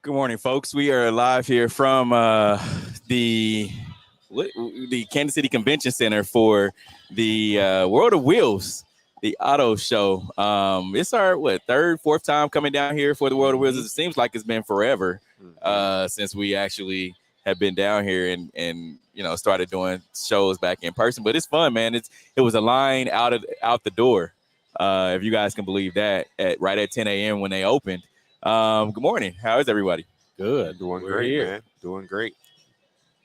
Good morning, folks. We are live here from the Kansas City Convention Center for the World of Wheels, the auto show. It's our third, fourth time coming down here for the World of Wheels. It seems like it's been forever since we actually have been down here and started doing shows back in person. But it's fun, man. It was a line out the door, if you guys can believe that, right at 10 a.m. when they opened. Good morning. How is everybody? Good. Doing great, man. Doing great.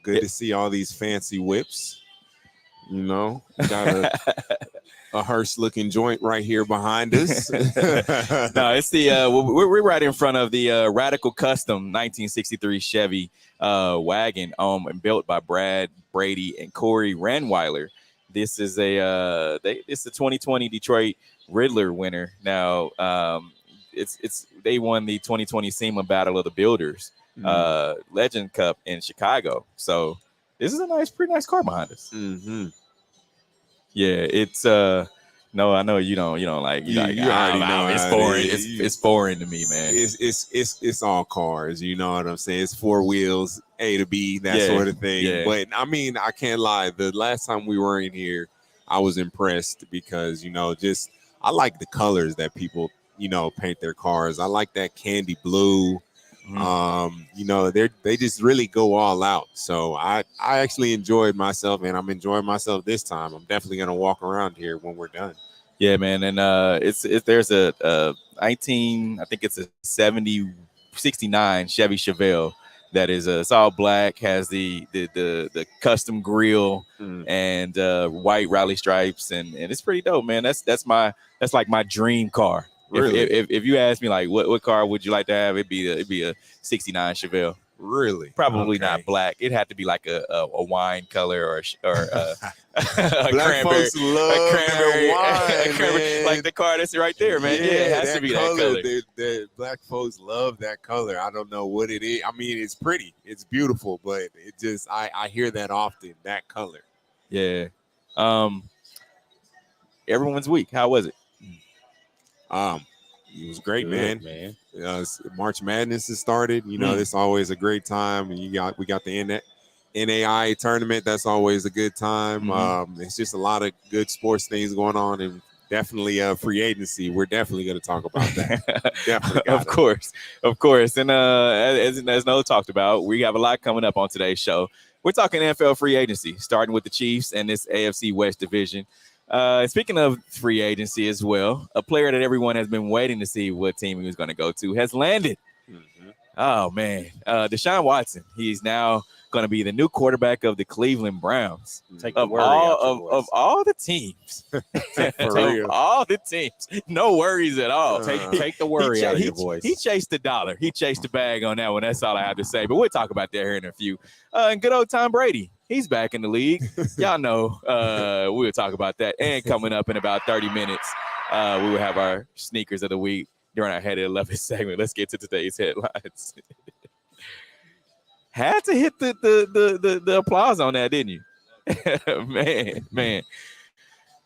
Good to see all these fancy whips. Got a hearse-looking joint right here behind us. No, it's the we're right in front of the Radical Custom 1963 Chevy wagon, and built by Brady, and Corey Ranweiler. This is it's the 2020 Detroit Riddler winner. Now, they won the 2020 SEMA Battle of the Builders Legend Cup in Chicago. So this is pretty nice car behind us. Mm-hmm. Yeah, it's no, I know you don't like you already know it's boring. It's boring to me, man. It's all cars, you know what I'm saying? It's four wheels, A to B, that sort of thing. Yeah. But I mean, I can't lie. The last time we were in here, I was impressed because I like the colors that people paint their cars. I like that candy blue. They just really go all out. So I actually enjoyed myself, and I'm enjoying myself this time. I'm definitely gonna walk around here when we're done. Yeah, man, and there's a 19, I think it's a 69 Chevy Chevelle that is it's all black, has the custom grille and white rally stripes, and it's pretty dope, man. That's like my dream car. Really? If you ask me like what car would you like to have, it'd be a 69 Chevelle. Really? Probably not black. It'd have to be like a wine color or a Black folks love cranberry wine, like the car that's right there, man. Yeah, it has to be that color. The black folks love that color. I don't know what it is. I mean, it's pretty, it's beautiful, but it just I hear that often. That color. Yeah. Everyone's week. How was it? It was great, man. March Madness has started. It's always a great time. And we got the NAI tournament. That's always a good time. It's just a lot of good sports things going on, and definitely free agency. We're definitely going to talk about that. Definitely, of course. And as Noah talked about, we have a lot coming up on today's show. We're talking NFL free agency, starting with the Chiefs and this AFC West division. Speaking of free agency as well, a player that everyone has been waiting to see what team he was going to go to has landed. Oh, man. Deshaun Watson. He's now going to be the new quarterback of the Cleveland Browns. Of all the teams. For real. All the teams. No worries at all. Take the worry out of your voice. He chased the dollar. He chased the bag on that one. That's all I have to say. But we'll talk about that here in a few. And good old Tom Brady. He's back in the league. Y'all know we'll talk about that. And coming up in about 30 minutes, we will have our sneakers of the week during our Head at 11 segment. Let's get to today's headlines. Had to hit the applause on that, didn't you? man.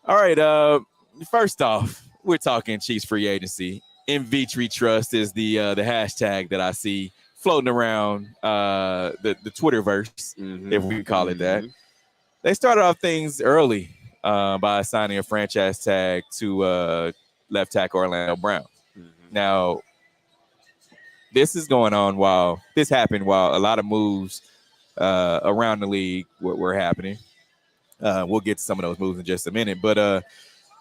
All right. First off, we're talking Chiefs free agency. MVTree Trust is the hashtag that I see floating around the Twitterverse, if we call it that. They started off things early by assigning a franchise tag to left tackle Orlando Brown. Now, this happened while a lot of moves around the league were happening. We'll get to some of those moves in just a minute, but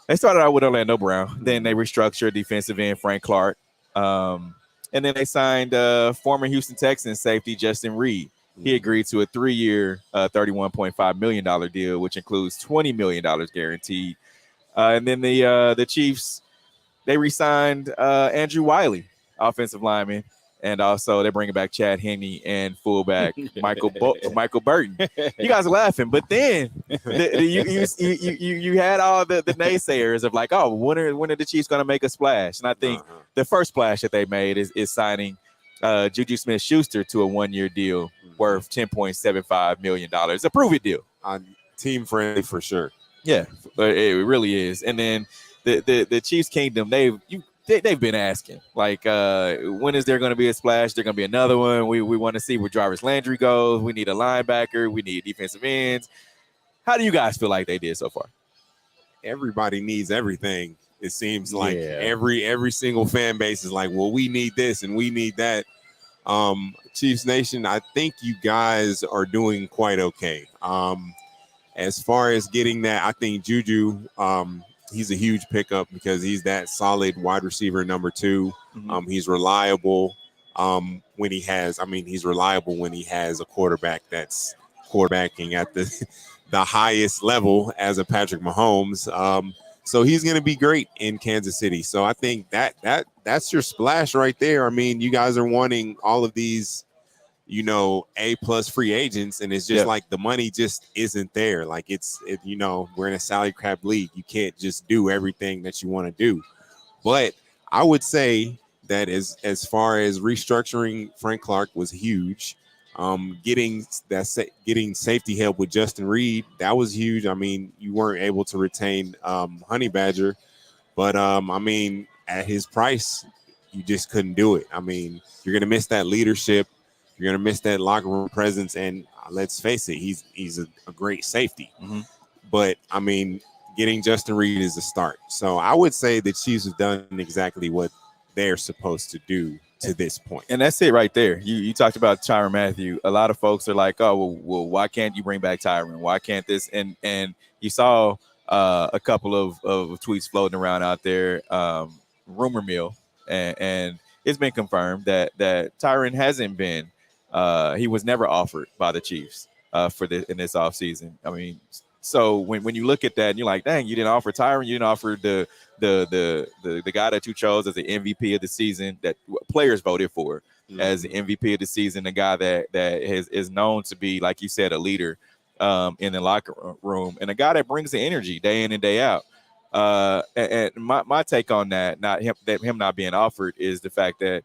they started out with Orlando Brown. Then they restructured defensive end Frank Clark. And then they signed former Houston Texans safety Justin Reed. He agreed to a 3-year, $31.5 million deal, which includes $20 million guaranteed. And then the Chiefs, they re-signed Andrew Wiley, offensive lineman, and also they're bringing back Chad Henne and fullback Michael Burton. You guys are laughing, but then you had all the naysayers of like, oh, when are the Chiefs going to make a splash? And I think the first splash that they made is signing Juju Smith-Schuster to a 1-year deal worth $10.75 million, a prove-it deal. Team friendly for sure. Yeah, it really is. And then the Chiefs Kingdom, they've been asking, like, when is there going to be a splash? There's going to be another one. We want to see where Jarvis Landry goes. We need a linebacker. We need defensive ends. How do you guys feel like they did so far? Everybody needs everything. It seems like every single fan base is like, well, we need this and we need that. Chiefs Nation, I think you guys are doing quite okay. As far as getting that, I think Juju, he's a huge pickup because he's that solid wide receiver number 2. Mm-hmm. He's reliable he's reliable when he has a quarterback that's quarterbacking at the highest level as a Patrick Mahomes. So he's going to be great in Kansas City. So I think that's your splash right there. I mean, you guys are wanting all of these, A+ free agents, and it's just like the money just isn't there. Like we're in a salary cap league. You can't just do everything that you want to do. But I would say that as far as restructuring Frank Clark was huge. Getting safety help with Justin Reed, that was huge. I mean, you weren't able to retain Honey Badger, but at his price, you just couldn't do it. I mean, you're gonna miss that leadership, you're gonna miss that locker room presence, and let's face it, he's a great safety. Mm-hmm. But I mean, getting Justin Reed is a start. So I would say the Chiefs have done exactly what they're supposed to do to this point. And that's it right there. You talked about Tyrann Mathieu. A lot of folks are like, oh, well, why can't you bring back Tyrann? Why can't this? And you saw a couple of tweets floating around out there, rumor mill, and it's been confirmed that Tyrann hasn't been, he was never offered by the Chiefs in this offseason. I mean, so when you look at that and you're like, dang, you didn't offer Tyrann, you didn't offer the guy that you chose as the MVP of the season that players voted for as the MVP of the season, the guy that is known to be, like you said, a leader in the locker room, and a guy that brings the energy day in and day out. And my take on that, him not being offered, is the fact that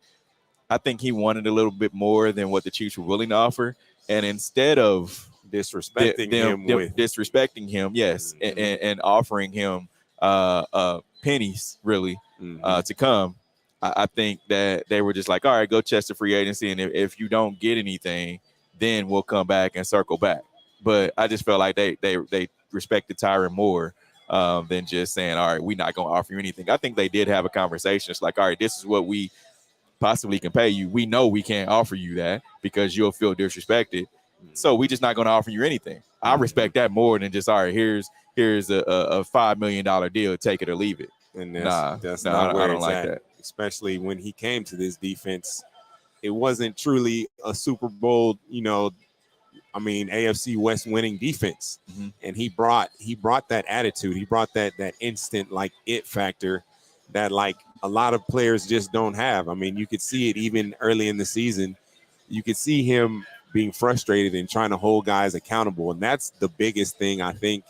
I think he wanted a little bit more than what the Chiefs were willing to offer, and instead of disrespecting him, yes, and offering him pennies really to come, I think that they were just like, all right, go chest the free agency, and if you don't get anything, then we'll come back and circle back. But I just felt like they respected Tyrann more than just saying, all right, we're not going to offer you anything. I think they did have a conversation. It's like, all right, this is what we possibly can pay you. We know we can't offer you that because you'll feel disrespected. So we just not going to offer you anything. I respect that more than just, all right, here's a $5 million deal, take it or leave it. And that's not where I don't like that. Especially when he came to this defense, it wasn't truly a Super Bowl, AFC West winning defense. Mm-hmm. And he brought that attitude. He brought that instant it factor that a lot of players just don't have. I mean, you could see it even early in the season. You could see him being frustrated and trying to hold guys accountable. And that's the biggest thing I think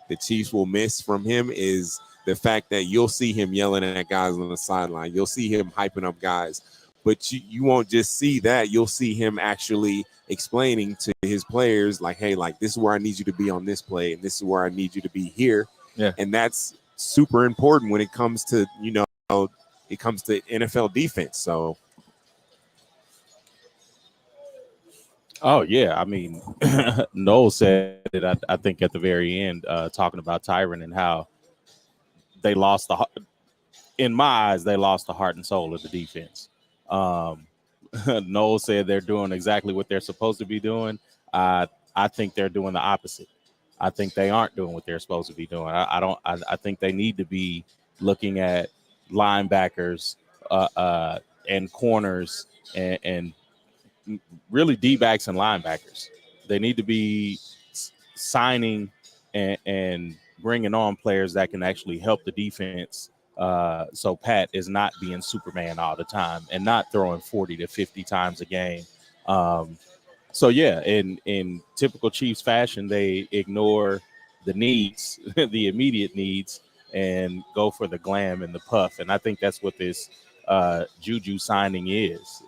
the Chiefs will miss from him, is the fact that you'll see him yelling at guys on the sideline. You'll see him hyping up guys, but you won't just see that. You'll see him actually explaining to his players, like, hey, this is where I need you to be on this play, and this is where I need you to be here. Yeah. And that's super important when it comes to, NFL defense. So. Oh, yeah. I mean, Noel said it, I think, at the very end, talking about Tyrann and how they lost in my eyes, they lost the heart and soul of the defense. Noel said they're doing exactly what they're supposed to be doing. I think they're doing the opposite. I think they aren't doing what they're supposed to be doing. I think they need to be looking at linebackers and corners and really D-backs and linebackers. They need to be signing and bringing on players that can actually help the defense. So Pat is not being Superman all the time and not throwing 40 to 50 times a game. So yeah, in typical Chiefs fashion, they ignore the needs, the immediate needs, and go for the glam and the puff. And I think that's what this Juju signing is.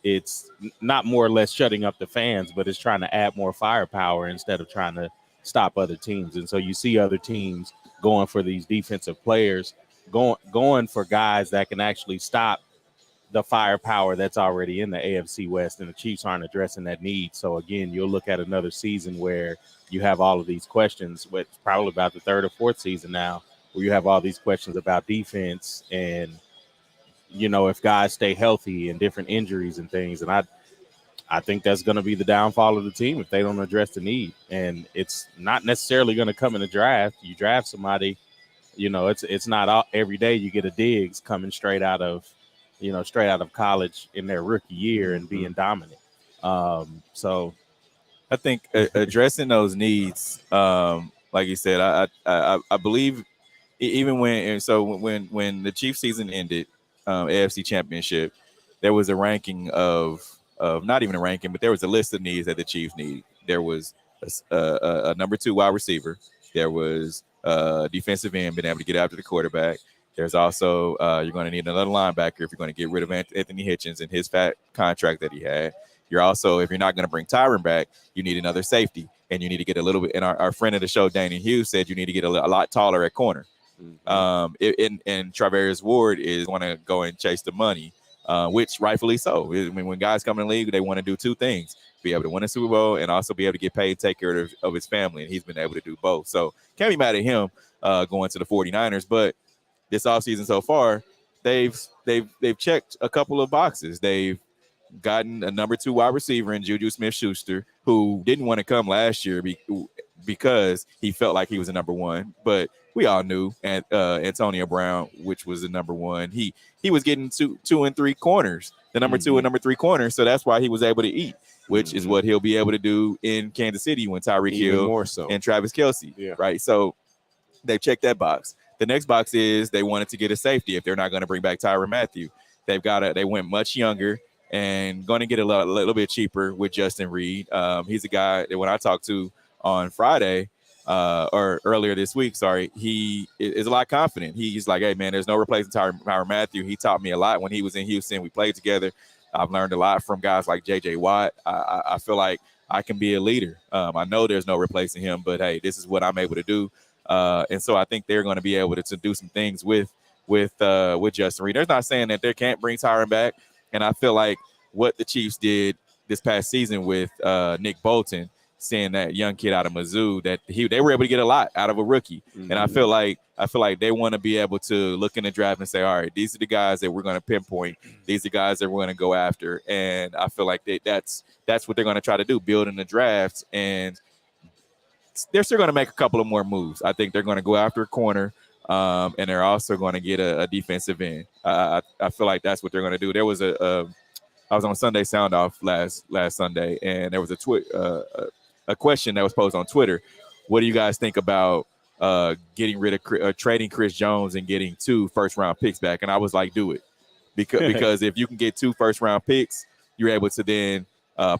It's not more or less shutting up the fans, but it's trying to add more firepower instead of trying to stop other teams. And so you see other teams going for these defensive players going for guys that can actually stop the firepower that's already in the AFC West, and the Chiefs aren't addressing that need. So again, you'll look at another season where you have all of these questions, which probably about the third or fourth season now, where you have all these questions about defense and, if guys stay healthy and different injuries and things. And I think that's going to be the downfall of the team if they don't address the need. And it's not necessarily going to come in the draft. You draft somebody, it's not every day you get a Diggs coming straight out of college in their rookie year and being dominant. So I think addressing those needs, like you said, I believe even when the Chiefs season ended, AFC Championship, there was a ranking of not even a ranking, but there was a list of needs that the Chiefs need. There was a number 2 wide receiver. There was defensive end, being able to get after the quarterback. There's also you're going to need another linebacker if you're going to get rid of Anthony Hitchens and his fat contract that he had. You're also, if you're not going to bring Tyron back, you need another safety, and you need to get a little bit. And our friend of the show, Danny Hughes, said you need to get a lot taller at corner. Mm-hmm. And Travarius Ward is going to go and chase the money, which rightfully so. I mean, when guys come in the league, they want to do 2 things: be able to win a Super Bowl and also be able to get paid, take care of his family, and he's been able to do both. So can't be mad at him going to the 49ers, but this offseason so far, they've checked a couple of boxes. They've gotten a number 2 wide receiver in Juju Smith-Schuster, who didn't want to come last year because he felt like he was a number 1. But we all knew Antonio Brown, which was the number 1. He was getting 2 and 3 corners, the number 2 and number 3 corners. So that's why he was able to eat, which is what he'll be able to do in Kansas City when Tyreek Hill more so. And Travis Kelce, right? So they've checked that box. The next box is they wanted to get a safety if they're not going to bring back Tyrann Mathieu. They went much younger and going to get a little bit cheaper with Justin Reed. He's a guy that when I talked to on Friday or earlier this week, he is a lot confident. He's like, hey, man, there's no replacing Tyrann Mathieu. He taught me a lot when he was in Houston. We played together. I've learned a lot from guys like J.J. Watt. I feel like I can be a leader. I know there's no replacing him, but, hey, this is what I'm able to do. And so I think they're going to be able to do some things with Justin Reed. They're not saying that they can't bring Tyron back. And I feel like what the Chiefs did this past season with Nick Bolton, seeing that young kid out of Mizzou, that they were able to get a lot out of a rookie. Mm-hmm. And I feel like they want to be able to look in the draft and say, all right, these are the guys that we're going to pinpoint. These are the guys that we're going to go after. And I feel like that's what they're going to try to do, build in the draft. And they're still going to make a couple of more moves. I think they're going to go after a corner, and they're also going to get a defensive end. I feel like that's what they're going to do. There was I was on Sunday Sound Off last Sunday, and there was a question that was posed on Twitter. What do you guys think about getting rid of trading Chris Jones and getting 2 first-round picks back? And I was like, do it. Because if you can get 2 first-round picks, you're able to then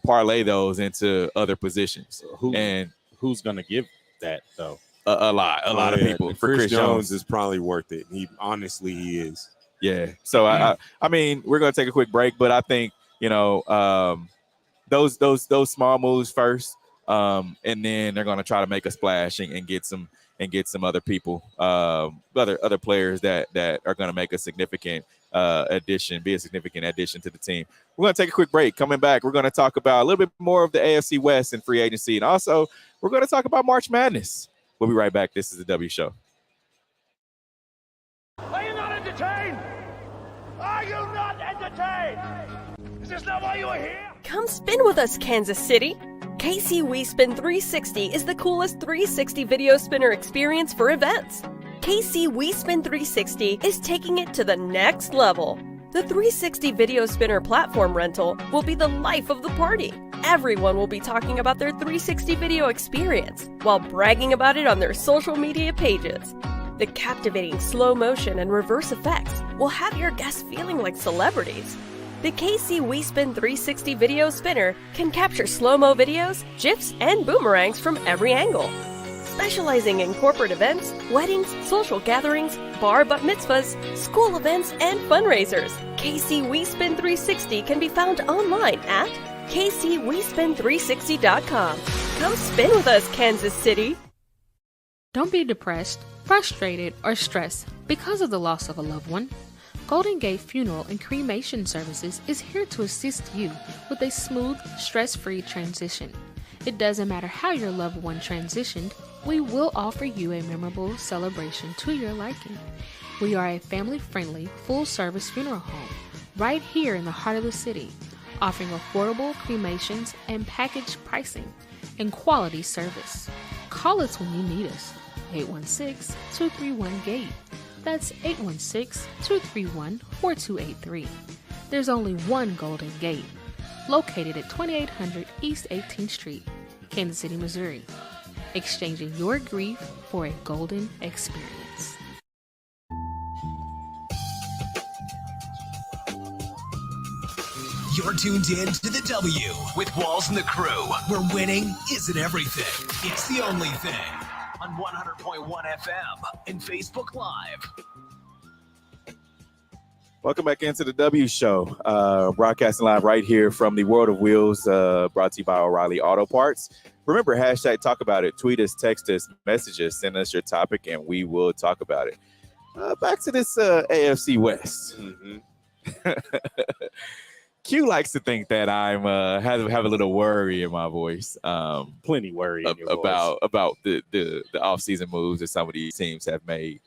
parlay those into other positions. Who's going to give that, though? A lot of people. For Chris Jones is probably worth it. He is. Yeah. So I mean, we're going to take a quick break, but I think those small moves first, and then they're going to try to make a splash and get some other people, other players that are going to make a significant addition to the team. We're going to take a quick break. Coming back, we're going to talk about a little bit more of the AFC West and free agency, and also we're going to talk about March Madness. We'll be right back. This is the W Show. Are you not entertained? Are you not entertained? Is this not why you are here? Come spin with us, Kansas City. KC WeSpin 360 is the coolest 360 video spinner experience for events. KC WeSpin 360 is taking it to the next level. The 360 video spinner platform rental will be the life of the party. Everyone will be talking about their 360 video experience while bragging about it on their social media pages. The captivating slow motion and reverse effects will have your guests feeling like celebrities. The KC WeSpin 360 video spinner can capture slow-mo videos, GIFs, and boomerangs from every angle. Specializing in corporate events, weddings, social gatherings, bar bat mitzvahs, school events, and fundraisers, KC WeSpin 360 can be found online at kcwespin360.com. Come spin with us, Kansas City. Don't be depressed. Frustrated or stressed because of the loss of a loved one? Golden Gate Funeral and Cremation Services is here to assist you with a smooth, stress-free transition. It doesn't matter how your loved one transitioned, we will offer you a memorable celebration to your liking. We are a family-friendly, full-service funeral home right here in the heart of the city, offering affordable cremations and package pricing and quality service. Call us when you need us. 816-231-GATE. That's 816-231-4283. There's only one Golden Gate, located at 2800 East 18th Street, Kansas City, Missouri. Exchanging your grief for a golden experience. You're tuned in to The W with Walls and the Crew, where winning isn't everything. It's the only thing. On 100.1 FM and Facebook Live. Welcome back into the W Show. Broadcasting live right here from the World of Wheels, brought to you by O'Reilly Auto Parts. Remember, hashtag talk about it. Tweet us, text us, message us, send us your topic, and we will talk about it. Back to this AFC West. Mm-hmm. Q likes to think that I'm have a little worry in my voice. Plenty worry in your about the offseason moves that some of these teams have made.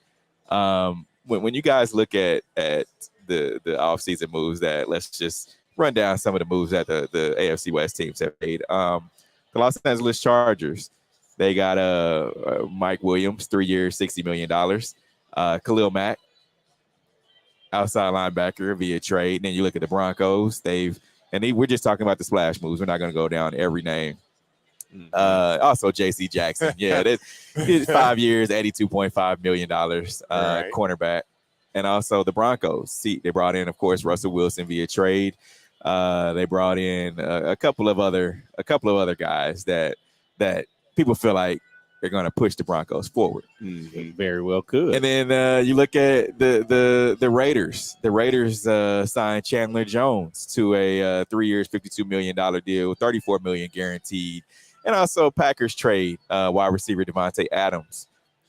When you guys look at the offseason moves, that let's just run down some of the moves that the AFC West teams have made. The Los Angeles Chargers, they got Mike Williams, 3 years, $60 million. Khalil Mack, outside linebacker via trade. And then you look at the Broncos. We're just talking about the splash moves. We're not going to go down every name. Also, J.C. Jackson. Yeah, that's 5 years, $82.5 million, cornerback. And also the Broncos. They brought in, of course, Russell Wilson via trade. They brought in a couple of other guys that people feel like they're going to push the Broncos forward. Mm-hmm. Very well could. And then you look at the Raiders. The Raiders signed Chandler Jones to a 3 years, $52 million deal, $34 million guaranteed. And also Packers trade wide receiver Davante Adams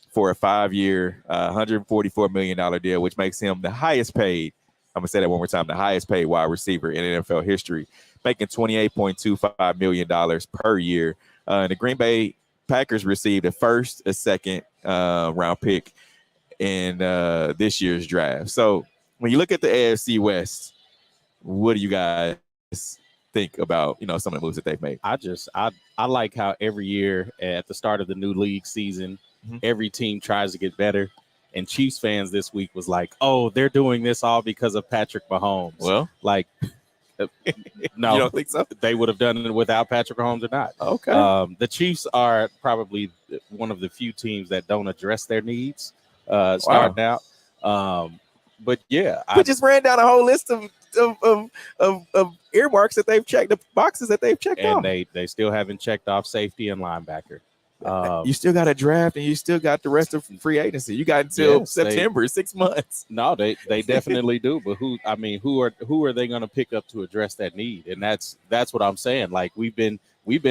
for a 5 year, $144 million deal, which makes him the highest paid. I'm going to say that one more time, the highest paid wide receiver in NFL history, making $28.25 million per year. The Green Bay Packers received a first, a second round pick in this year's draft. So when you look at the AFC West, what do you guys think about, some of the moves that they've made? I like how every year at the start of the new league season, every team tries to get better. And Chiefs fans this week was like, oh, they're doing this all because of Patrick Mahomes. Well, like, no, you don't think so? They would have done it without Patrick Mahomes or not. Okay. The Chiefs are probably one of the few teams that don't address their needs starting out. But yeah, we just ran down a whole list of earmarks that they've checked, the boxes that they've checked off. And they still haven't checked off safety and linebacker. You still got a draft, and you still got the rest of free agency. You got until September, 6 months. No, they definitely do. But who are they going to pick up to address that need? And that's what I'm saying. Like we've been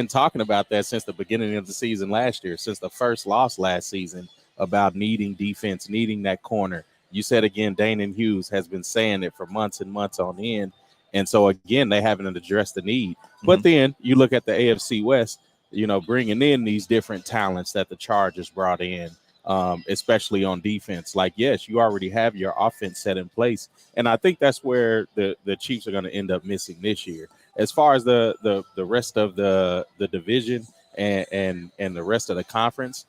talking about that since the beginning of the season last year, since the first loss last season, about needing defense, needing that corner. You said again, Dane Hughes has been saying it for months and months on end. And so again, they haven't addressed the need. But then you look at the AFC West, bringing in these different talents that the Chargers brought in, especially on defense. Like, yes, you already have your offense set in place. And I think that's where the Chiefs are going to end up missing this year. As far as the rest of the division and the rest of the conference,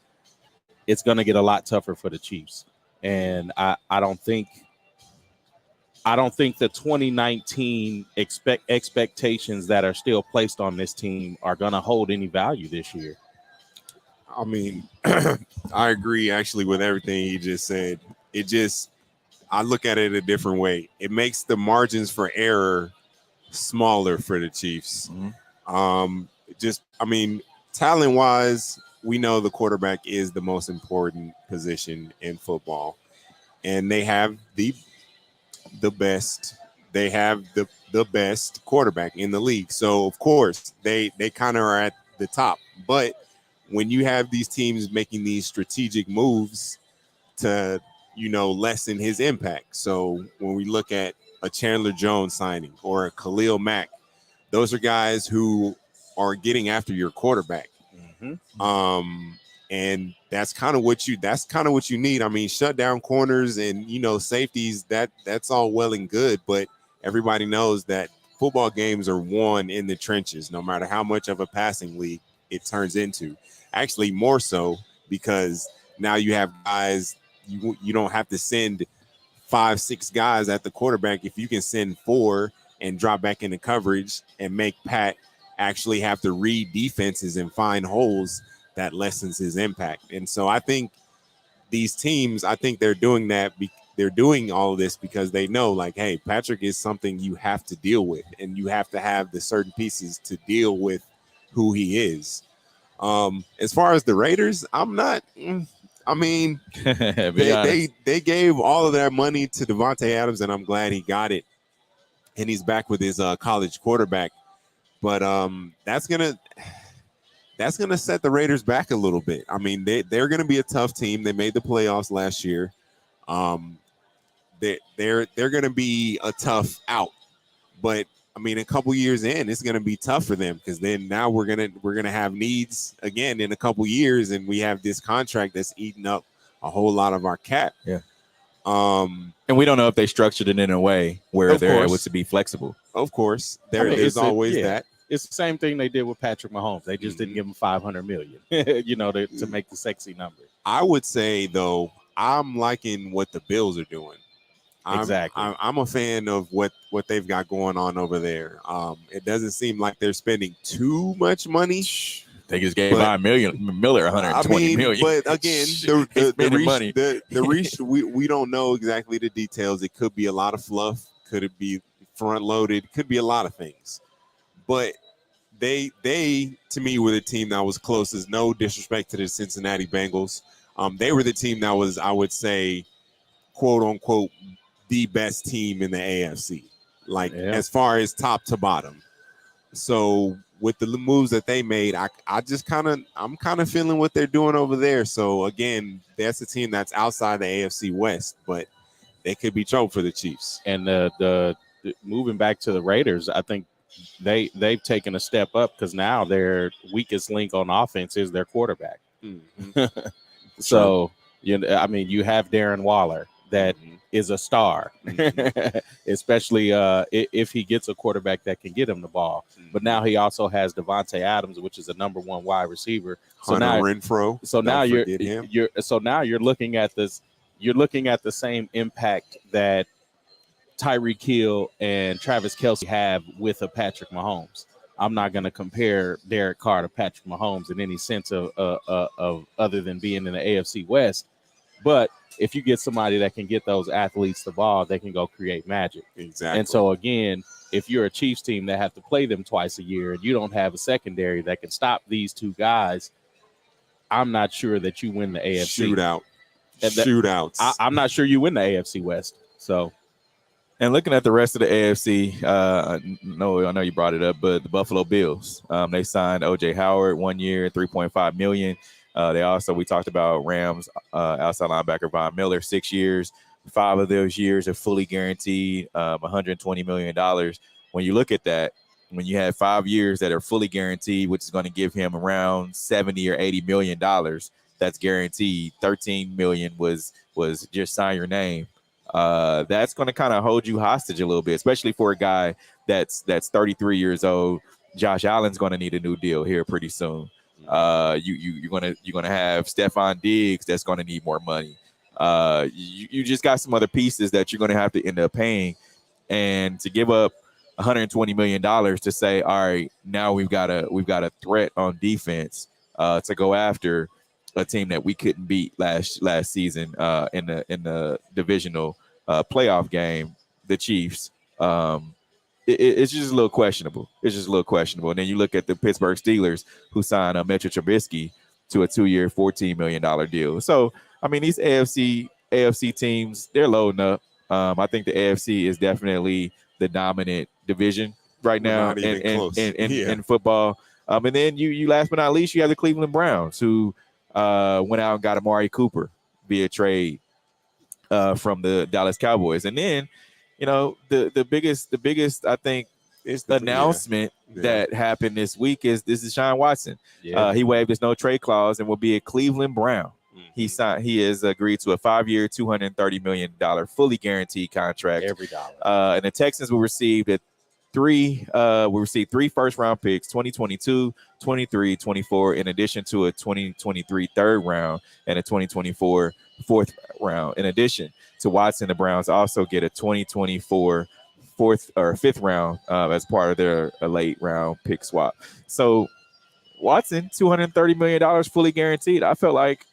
it's going to get a lot tougher for the Chiefs. And I don't think the 2019 expectations that are still placed on this team are going to hold any value this year. I mean, I agree actually with everything you just said. I look at it a different way. It makes the margins for error smaller for the Chiefs. Talent-wise, we know the quarterback is the most important position in football, and they have the best. They have the best quarterback in the league. So of course they kind of are at the top. But when you have these teams making these strategic moves, to, lessen his impact. So when we look at a Chandler Jones signing or a Khalil Mack, those are guys who are getting after your quarterback. And that's kind of what you need. I mean, shut down corners and, safeties, that's all well and good, but everybody knows that football games are won in the trenches, no matter how much of a passing league it turns into. Actually, more so, because now you have guys, you don't have to send 5-6 guys at the quarterback. If you can send 4 and drop back into coverage and make Pat actually have to read defenses and find holes, that lessens his impact. And so I think these teams, they're doing that. They're doing all of this because they know, like, hey, Patrick is something you have to deal with, and you have to have the certain pieces to deal with who he is. As far as the Raiders, I'm not. I mean, they gave all of their money to Davante Adams, and I'm glad he got it, and he's back with his college quarterback. But that's gonna set the Raiders back a little bit. I mean, they're gonna be a tough team. They made the playoffs last year. They're gonna be a tough out, but I mean, a couple years in, it's gonna be tough for them because then now we're gonna have needs again in a couple years, and we have this contract that's eating up a whole lot of our cap. Yeah. And we don't know if they structured it in a way where they're able to be flexible. Of course, there's always that. It's the same thing they did with Patrick Mahomes. They just didn't give him $500 million, to make the sexy number. I would say, though, I'm liking what the Bills are doing. Exactly. I'm a fan of what they've got going on over there. It doesn't seem like they're spending too much money. They just gave Miller 120 million. But again, the reach, we don't know exactly the details. It could be a lot of fluff. Could it be front loaded? Could be a lot of things. But they to me were the team that was closest. No disrespect to the Cincinnati Bengals. They were the team that was, I would say, quote unquote, the best team in the AFC, as far as top to bottom. So with the moves that they made, I'm kind of feeling what they're doing over there. So again, that's a team that's outside the AFC West, but they could be trouble for the Chiefs. And the moving back to the Raiders, I think they've taken a step up because now their weakest link on offense is their quarterback. Mm-hmm. So you have Darren Waller that is a star, especially if he gets a quarterback that can get him the ball. But now he also has Davante Adams, which is a number 1 wide receiver. So Hunter now Renfrow. So now you're looking at this. You're looking at the same impact that Tyreek Hill and Travis Kelce have with a Patrick Mahomes. I'm not going to compare Derek Carr to Patrick Mahomes in any sense of other than being in the AFC West. But if you get somebody that can get those athletes the ball, they can go create magic. Exactly. And so, again, if you're a Chiefs team that have to play them twice a year and you don't have a secondary that can stop these two guys, I'm not sure that you win the AFC. Shootouts. I'm not sure you win the AFC West. So, and looking at the rest of the AFC, I know you brought it up, but the Buffalo Bills, they signed O.J. Howard 1 year, $3.5 million. We talked about Rams outside linebacker Von Miller, 6 years. 5 of those years are fully guaranteed, $120 million. When you look at that, when you have 5 years that are fully guaranteed, which is going to give him around $70 or $80 million, that's guaranteed. 13 million was just sign your name. That's going to kind of hold you hostage a little bit, especially for a guy that's 33 years old. Josh Allen's going to need a new deal here pretty soon. You're gonna have Stephon Diggs that's going to need more money. You just got some other pieces that you're going to have to end up paying, and to give up $120 million to say, all right, now we've got a threat on defense to go after a team that we couldn't beat last season in the divisional playoff game, the Chiefs. It's just a little questionable. And then you look at the Pittsburgh Steelers, who signed Mitchell Trubisky to a 2-year, $14 million deal. So, I mean, these AFC teams, they're loading up. I think the AFC is definitely the dominant division right now in football. And then you last but not least, you have the Cleveland Browns, who went out and got Amari Cooper via trade. from the Dallas Cowboys. And then, the biggest I think It's announcement that happened this week is Deshaun Watson. Yeah. He waived his no trade clause and will be a Cleveland Brown. Mm-hmm. He has agreed to a 5-year, $230 million fully guaranteed contract. Every dollar. And the Texans will receive three first round picks, 2022, 23, 24, in addition to a 2023 third round and a 2024 fourth round. In addition to Watson, the Browns also get a 2024 fourth or fifth round as part of their late round pick swap. So Watson, $230 million fully guaranteed. I felt like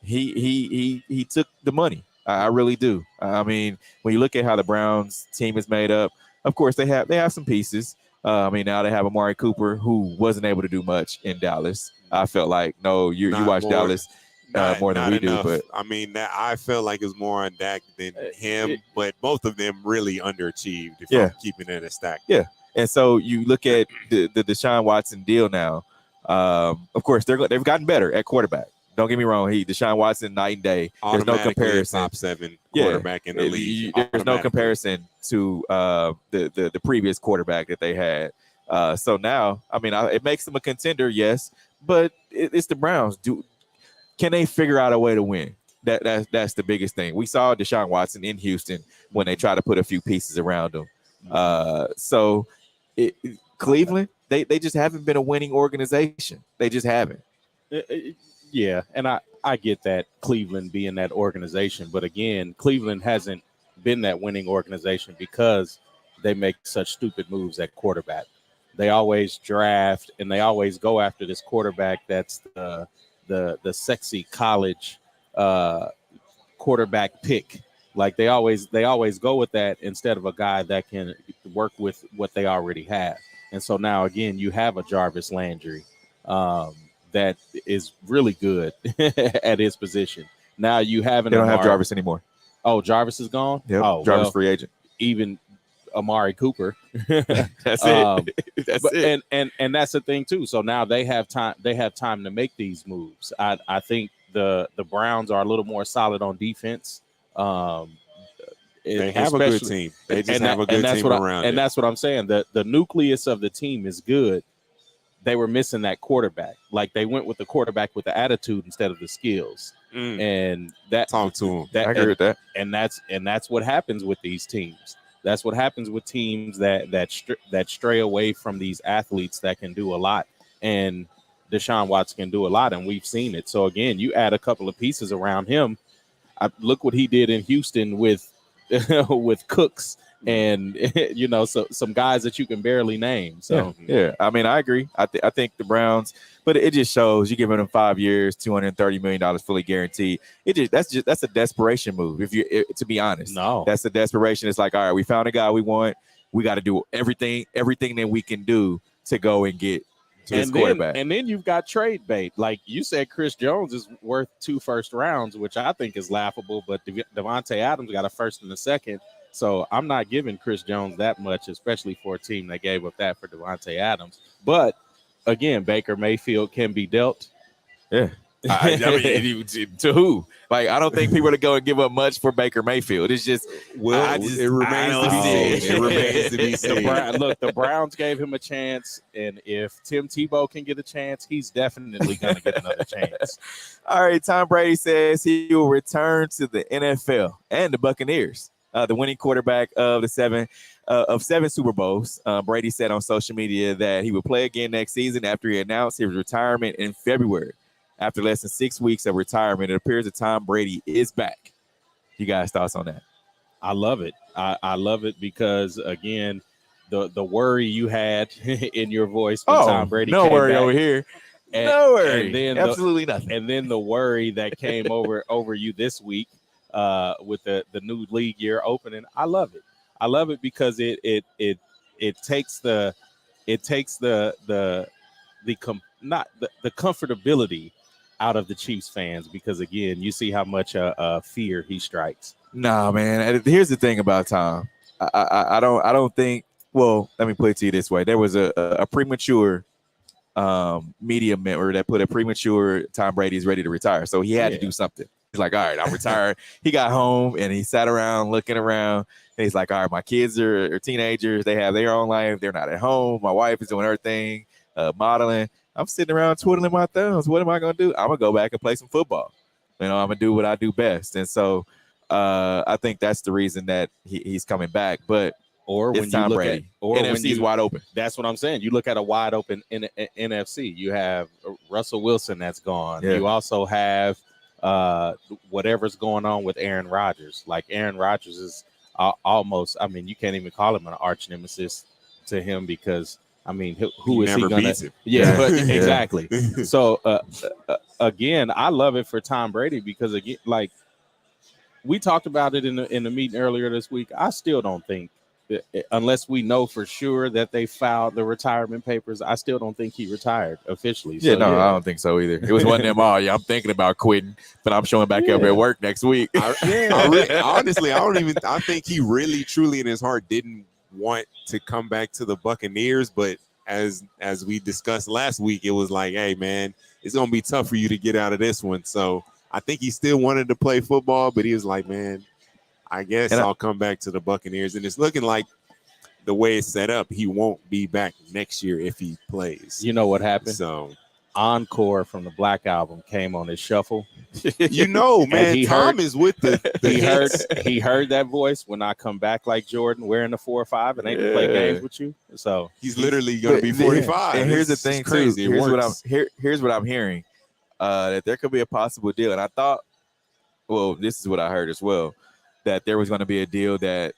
he took the money. I really do. I mean, when you look at how the Browns team is made up, of course they have some pieces. Now they have Amari Cooper, who wasn't able to do much in Dallas. I felt like you watch Dallas more than we do, but I mean that I felt like it was more on Dak than him. But both of them really underachieved. If I'm keeping it a stack. Yeah, and so you look at the Deshaun Watson deal now. Of course they've gotten better at quarterback. Don't get me wrong. Deshaun Watson, night and day. There's no comparison. Top 7 quarterback in the league. There's no comparison to the previous quarterback that they had. So now, it makes them a contender, yes, but it's the Browns. Can they figure out a way to win? That's the biggest thing. We saw Deshaun Watson in Houston when they tried to put a few pieces around him. Cleveland, they just haven't been a winning organization. They just haven't. Yeah, and I get that, Cleveland being that organization. But again, Cleveland hasn't been that winning organization because they make such stupid moves at quarterback. They always draft and they always go after this quarterback that's the sexy college quarterback pick. Like they always go with that instead of a guy that can work with what they already have. And so now again, you have a Jarvis Landry. That is really good at his position. Now you haven't. They don't have Jarvis anymore. Oh, Jarvis is gone. Yep. Oh, Jarvis free agent. Even Amari Cooper. That's it. it. And that's the thing too. So now they have time. They have time to make these moves. I think the Browns are a little more solid on defense. They have a good team. They just have a good team around. And that's what I'm saying. The nucleus of the team is good. They were missing that quarterback. Like they went with the quarterback with the attitude instead of the skills. And that talk to him. I agree with that. And that's what happens with these teams. That's what happens with teams that stray away from these athletes that can do a lot. And Deshaun Watson can do a lot, and we've seen it. So again, you add a couple of pieces around him. Look what he did in Houston with Cooks. And so some guys that you can barely name. So yeah. I agree. I think the Browns, but it just shows you giving them 5 years, $230 million fully guaranteed. That's a desperation move. To be honest, that's a desperation. It's like, all right, we found a guy we want. We got to do everything that we can do to go and get to this quarterback. And then you've got trade bait. Like you said, Chris Jones is worth 2 first rounds, which I think is laughable. But Davante Adams got a first and a second. So I'm not giving Chris Jones that much, especially for a team that gave up that for Davante Adams. But again, Baker Mayfield can be dealt. Yeah. To who? Like, I don't think people are going to give up much for Baker Mayfield. It's just, it remains to be seen. It remains to be seen. The Browns gave him a chance, and if Tim Tebow can get a chance, he's definitely going to get another chance. All right, Tom Brady says he will return to the NFL and the Buccaneers. The winning quarterback of seven Super Bowls. Brady said on social media that he would play again next season after he announced his retirement in February. After less than 6 weeks of retirement, it appears that Tom Brady is back. You guys' thoughts on that? I love it. I love it because, again, the worry you had in your voice when Tom Brady no came worry back, over here. No worry. And then absolutely nothing. And then the worry that came over you this week with the new league year opening. I love it. I love it because it takes the comfortability out of the Chiefs fans, because again, you see how much fear he strikes. Nah, man. Here's the thing about Tom. I don't think. Well, let me put it to you this way: there was a premature media member that put a premature Tom Brady is ready to retire, so he had to do something. like, all right, I'm retired. He got home and he sat around looking around. And he's like, all right, my kids are teenagers. They have their own life. They're not at home. My wife is doing her thing, modeling. I'm sitting around twiddling my thumbs. What am I going to do? I'm going to go back and play some football. I'm going to do what I do best. And so I think that's the reason that he's coming back. But or when Tom you look Brady. at, or NFC is wide open. That's what I'm saying. You look at a wide open NFC. You have Russell Wilson that's gone. Yeah. You also have whatever's going on with Aaron Rodgers. Like Aaron Rodgers is almost. I mean, you can't even call him an arch nemesis to him because I mean, who is he gonna? Yeah, but exactly. So again, I love it for Tom Brady because again, like we talked about it in the meeting earlier this week. I still don't think. Unless we know for sure that they filed the retirement papers, I still don't think he retired officially. I don't think so either. It was one of them, I'm thinking about quitting, but I'm showing back up at work next week. Honestly, I think he really, truly in his heart didn't want to come back to the Buccaneers, but as we discussed last week, it was like, hey, man, it's going to be tough for you to get out of this one. So I think he still wanted to play football, but he was like, man, I guess I'll come back to the Buccaneers. And it's looking like the way it's set up, he won't be back next year if he plays. You know what happened? So Encore from the Black Album came on his shuffle. Man, Tom is with he heard that voice when I come back like Jordan wearing the 4 or 5 and they can play games with you. So he's literally going to be 45. And here's the thing, crazy. Too. Here's what I'm hearing. That there could be a possible deal. And I thought, well, this is what I heard as well. That there was going to be a deal that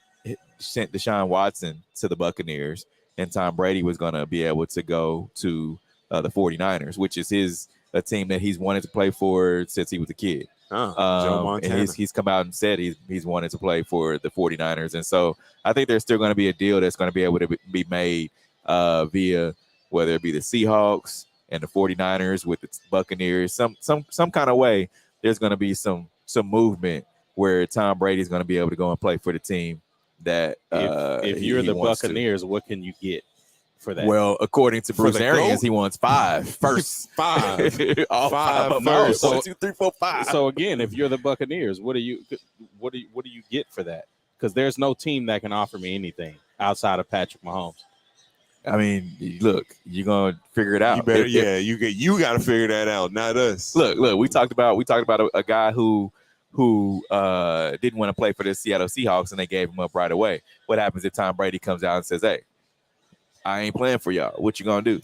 sent Deshaun Watson to the Buccaneers and Tom Brady was going to be able to go to the 49ers, which is a team that he's wanted to play for since he was a kid. Joe Montana. And he's come out and said he's wanted to play for the 49ers. And so I think there's still going to be a deal that's going to be able to be made via whether it be the Seahawks and the 49ers with the Buccaneers, some kind of way. There's going to be some movement where Tom Brady is going to be able to go and play for the team that if you're the Buccaneers, what can you get for that? Well, according to Bruce Arians, he wants 5 first. 5. All 5 first. So, 1, 2, 3, 4, 5. So again, if you're the Buccaneers, what do you get for that? Because there's no team that can offer me anything outside of Patrick Mahomes. I mean, look, you're gonna figure it out. You better, you got to figure that out, not us. Look. We talked about a guy who didn't want to play for the Seattle Seahawks and they gave him up right away. What happens if Tom Brady comes out and says, hey, I ain't playing for y'all? What you gonna do?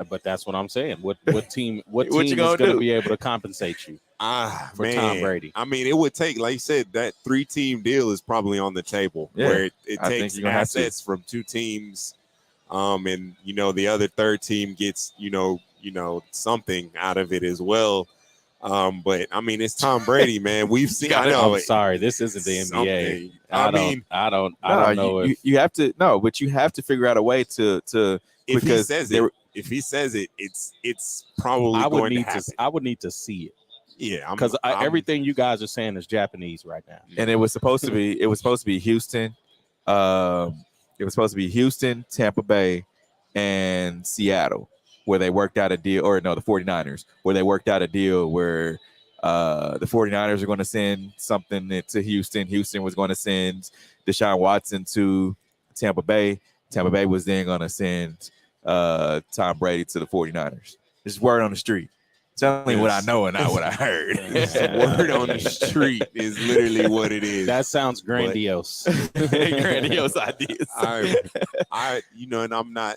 But that's what I'm saying. What team is going to be able to compensate you for Tom Brady? I mean, it would take, like you said, that 3-team deal is probably on the table where it takes assets from 2 teams, and the other third team gets something out of it as well. But I mean, it's Tom Brady, man. We've seen. I'm sorry, this isn't the NBA. I don't know. You have to but you have to figure out a way to if he says it, it's probably going to happen. I would need to see it. Yeah, because everything you guys are saying is Japanese right now. And it was supposed to be Houston. It was supposed to be Houston, Tampa Bay, and Seattle, where they worked out a deal, or no, the 49ers, where they worked out a deal where the 49ers are going to send something to Houston. Houston was going to send Deshaun Watson to Tampa Bay. Tampa Bay was then going to send Tom Brady to the 49ers. This is word on the street. Tell me what I know and not what I heard. Word on the street is literally what it is. That sounds grandiose. Grandiose ideas. And I'm not.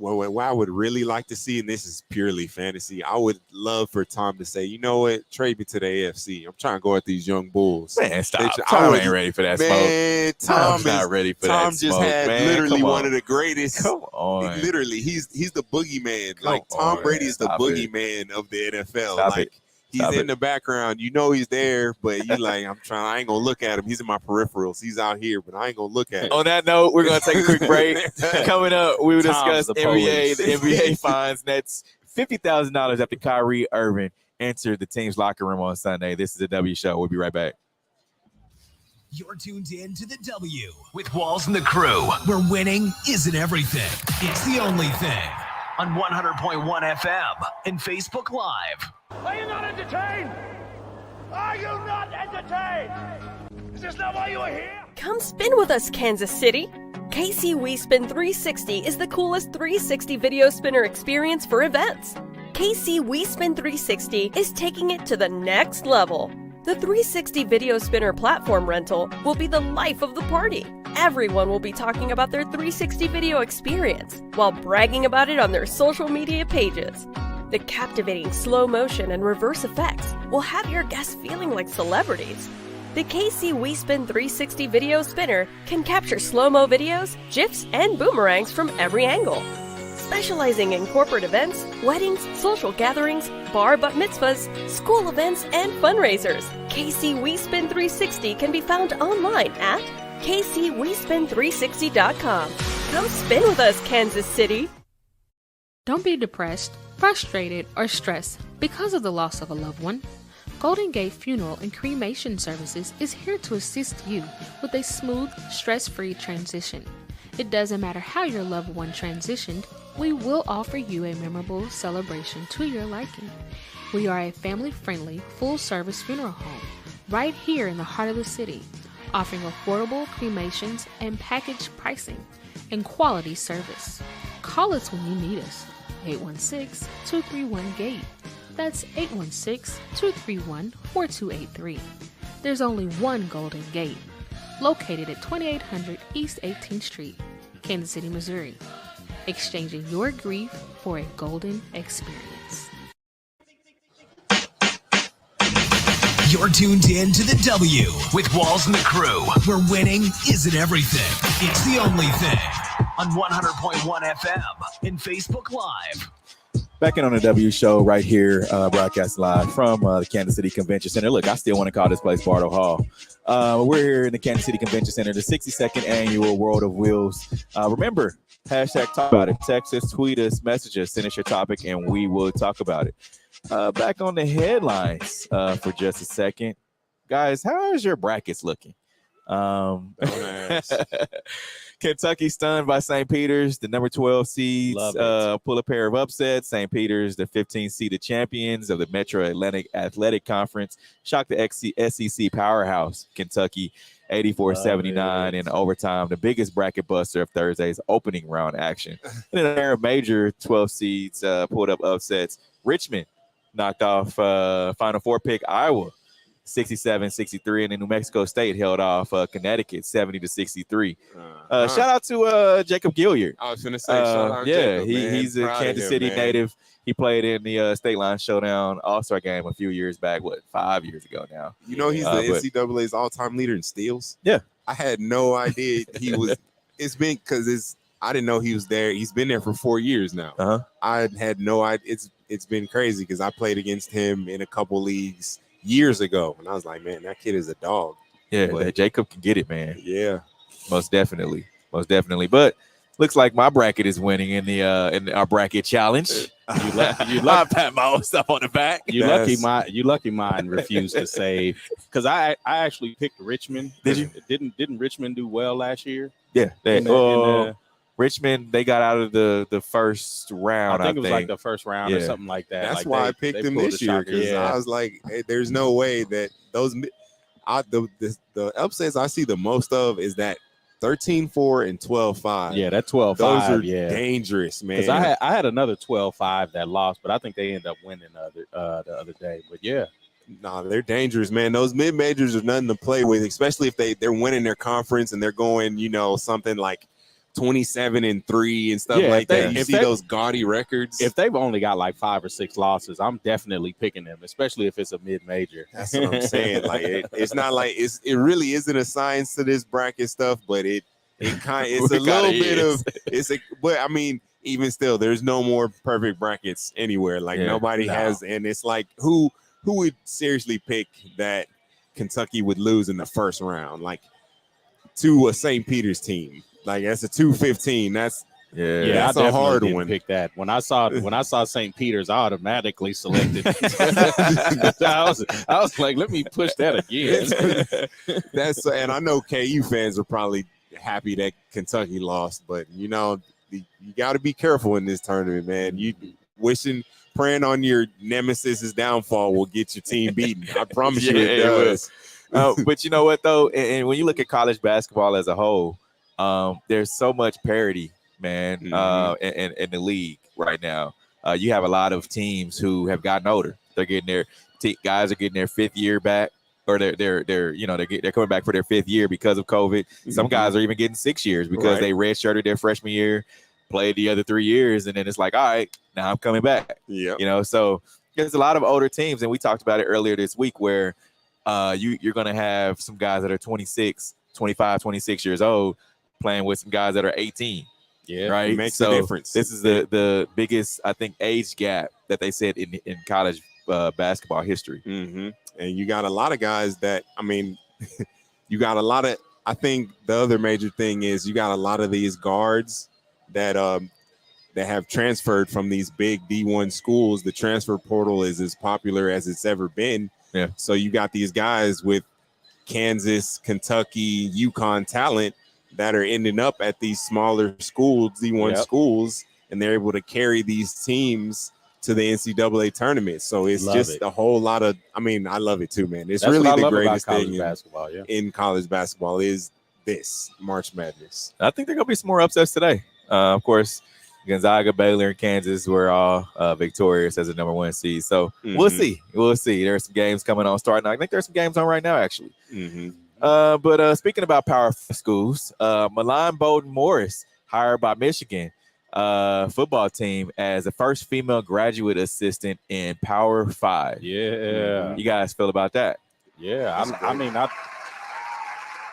What I would really like to see, and this is purely fantasy, I would love for Tom to say, you know what, trade me to the AFC. I'm trying to go at these young bulls. Man, stop. Tom ain't ready for that smoke. Tom's not ready for that smoke. Tom just had literally one of the greatest. Come on. Literally, he's the boogeyman. Tom Brady is the boogeyman of the NFL. He's in the background. He's there, but you I ain't going to look at him. He's in my peripherals. He's out here, but I ain't going to look at him. On that note, we're going to take a quick break. Coming up, we will discuss the NBA. The NBA fines Nets $50,000 after Kyrie Irving entered the team's locker room on Sunday. This is the W Show. We'll be right back. You're tuned in to the W with Walls and the Crew, where winning isn't everything. It's the only thing. On 100.1 FM and Facebook Live. Are you not entertained? Are you not entertained? Is this not why you are here? Come spin with us, Kansas City! KC WeSpin 360 is the coolest 360 video spinner experience for events. KC WeSpin 360 is taking it to the next level. The 360 video spinner platform rental will be the life of the party. Everyone will be talking about their 360 video experience while bragging about it on their social media pages. The captivating slow motion and reverse effects will have your guests feeling like celebrities. The KC WeSpin 360 video spinner can capture slow-mo videos, GIFs, and boomerangs from every angle. Specializing in corporate events, weddings, social gatherings, bar bat mitzvahs, school events, and fundraisers, KC WeSpin 360 can be found online at kcwespin360.com. Come spin with us, Kansas City! Don't be depressed, frustrated, or stressed because of the loss of a loved one. Golden Gate Funeral and Cremation Services is here to assist you with a smooth, stress-free transition. It doesn't matter how your loved one transitioned, we will offer you a memorable celebration to your liking. We are a family-friendly, full-service funeral home right here in the heart of the city, offering affordable cremations and package pricing and quality service. Call us when you need us. 816-231-GATE. That's 816-231-4283. There's only one Golden Gate, located at 2800 East 18th Street, Kansas City, Missouri. Exchanging your grief for a golden experience. You're tuned in to the W with Walls and the Crew, where winning isn't everything. It's the only thing. On 100.1 FM and Facebook Live. Back in on the W show right here, broadcast live from the Kansas City Convention Center. Look, I still want to call this place Bartle Hall. We're here in the Kansas City Convention Center, the 62nd annual World of Wheels. Remember, hashtag talk about it. Text us, tweet us, message us, send us your topic, and we will talk about it. Back on the headlines for just a second. Guys, how is your brackets looking? Kentucky stunned by St. Peter's, the number 12 seeds, pull a pair of upsets. St. Peter's, the 15th seeded champions of the Metro Atlantic Athletic Conference, shocked the SEC powerhouse, Kentucky, 84-79 in overtime, the biggest bracket buster of Thursday's opening round action. And then a pair of major 12 seeds pulled up upsets. Richmond knocked off Final Four pick Iowa, 67-63, and then New Mexico State held off Connecticut 70-63. Shout out to Jacob Gilliard. I was gonna say, shout out Jacob, he's a Kansas City native. He played in the State Line Showdown All-Star game a few years back. 5 years ago now? You know, he's the NCAA's all-time leader in steals. Yeah, I had no idea he was. It's been because I didn't know he was there. He's been there for 4 years now. I had no idea. It's been crazy because I played against him in a couple leagues years ago, and I was like, man, that kid is a dog. Yeah, but Jacob can get it, man. Yeah, most definitely. But looks like my bracket is winning in our bracket challenge. You lucky, pat my own stuff on the back. You lucky mine refused to save because I actually picked Richmond. Did you? Didn't Richmond do well last year? Yeah, Richmond, they got out of the first round. I think it was like the first round or something like that. That's why I picked them this year because I was like, hey, there's no way that the upsets I see the most of is that 13-4 and 12-5. Yeah, that 12-5. Those are dangerous, man. Because I had another 12-5 that lost, but I think they ended up winning the other day. But yeah. Nah, they're dangerous, man. Those mid-majors are nothing to play with, especially if they're winning their conference and they're going, something like 27-3 and stuff like that. You see those gaudy records. If they've only got like 5 or 6 losses, I'm definitely picking them, especially if it's a mid-major. That's what I'm saying. Like it's not like it really isn't a science to this bracket stuff, but it's a little bit of but I mean, even still, there's no more perfect brackets anywhere. Like nobody has, and it's like who would seriously pick that Kentucky would lose in the first round, like to a St. Peter's team? Like that's a 2-15. That's a hard one. Pick that. When I saw St. Peter's, I automatically selected. I was like, let me push that again. And I know KU fans are probably happy that Kentucky lost, but you got to be careful in this tournament, man. praying on your nemesis's downfall will get your team beaten. I promise you it will. does. But you know what, though? And when you look at college basketball as a whole, there's so much parity, man, in the league right now. You have a lot of teams who have gotten older. They're getting guys are getting their fifth year back, or they're coming back for their fifth year because of COVID. Some guys are even getting 6 years because they redshirted their freshman year, played the other 3 years, and then it's like, all right, now I'm coming back. Yeah, so there's a lot of older teams, and we talked about it earlier this week where you're going to have some guys that are 26, 25, 26 years old playing with some guys that are 18. Yeah, right. It makes a difference. This is the biggest, I think, age gap that they said in college basketball history. And you got a lot of guys that, I mean, you got a lot of, I think the other major thing is you got a lot of these guards that have transferred from these big D1 schools. The transfer portal is as popular as it's ever been. Yeah. So you got these guys with Kansas, Kentucky, UConn talent that are ending up at these smaller schools, D1 schools, and they're able to carry these teams to the NCAA tournament. So it's a whole lot of, I mean, I love it too, man. It's really the greatest thing in college basketball is this March Madness. I think there are going to be some more upsets today. Of course, Gonzaga, Baylor, and Kansas were all victorious as a number 1 seed. So we'll see. We'll see. There are some games coming on starting. I think there's some games on right now, actually. But speaking about power schools, Milan Bowden Morris, hired by Michigan football team as the first female graduate assistant in Power 5. Yeah. You guys feel about that? Yeah.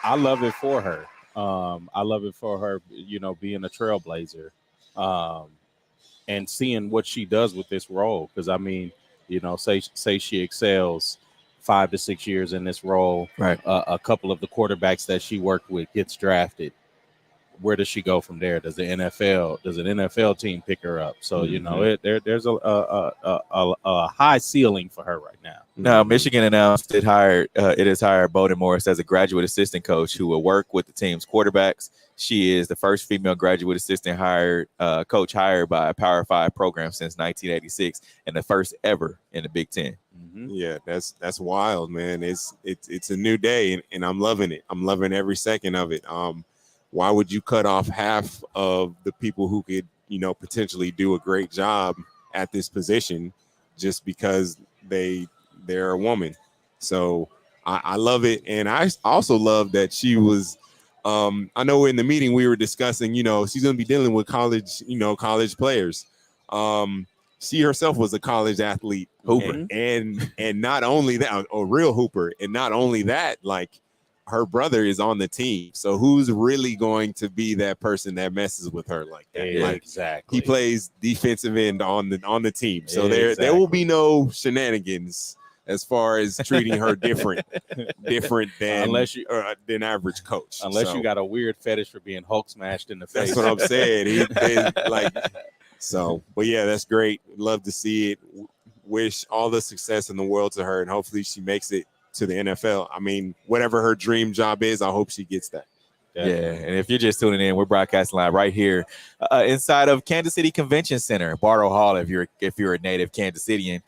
I love it for her. I love it for her, being a trailblazer and seeing what she does with this role. Because, I mean, say she excels 5 to 6 years in this role. Right. A couple of the quarterbacks that she worked with gets drafted. Where does she go from there? Does an NFL team pick her up? So there's a high ceiling for her right now. Now, Michigan announced it has hired Bowden Morris as a graduate assistant coach who will work with the team's quarterbacks. She is the first female graduate assistant coach hired by a Power 5 program since 1986, and the first ever in the Big Ten. Yeah, that's wild, man. It's a new day, and I'm loving it. I'm loving every second of it. Why would you cut off half of the people who could, potentially do a great job at this position just because they're a woman? So I love it. And I also love that she was, I know in the meeting we were discussing, she's going to be dealing with college players. She herself was a college athlete, hooper. And not only that, a real hooper. And not only that, like, her brother is on the team. So who's really going to be that person that messes with her like that? Exactly. He plays defensive end on the team. So there will be no shenanigans as far as treating her different than average coach. Unless you got a weird fetish for being Hulk smashed in the face. That's what I'm saying. But yeah, that's great. Love to see it. Wish all the success in the world to her, and hopefully she makes it to the NFL. I mean, whatever her dream job is, I hope she gets that. Yeah, and if you're just tuning in, we're broadcasting live right here inside of Kansas City Convention Center, Barrow Hall, if you're a native Kansas Cityan,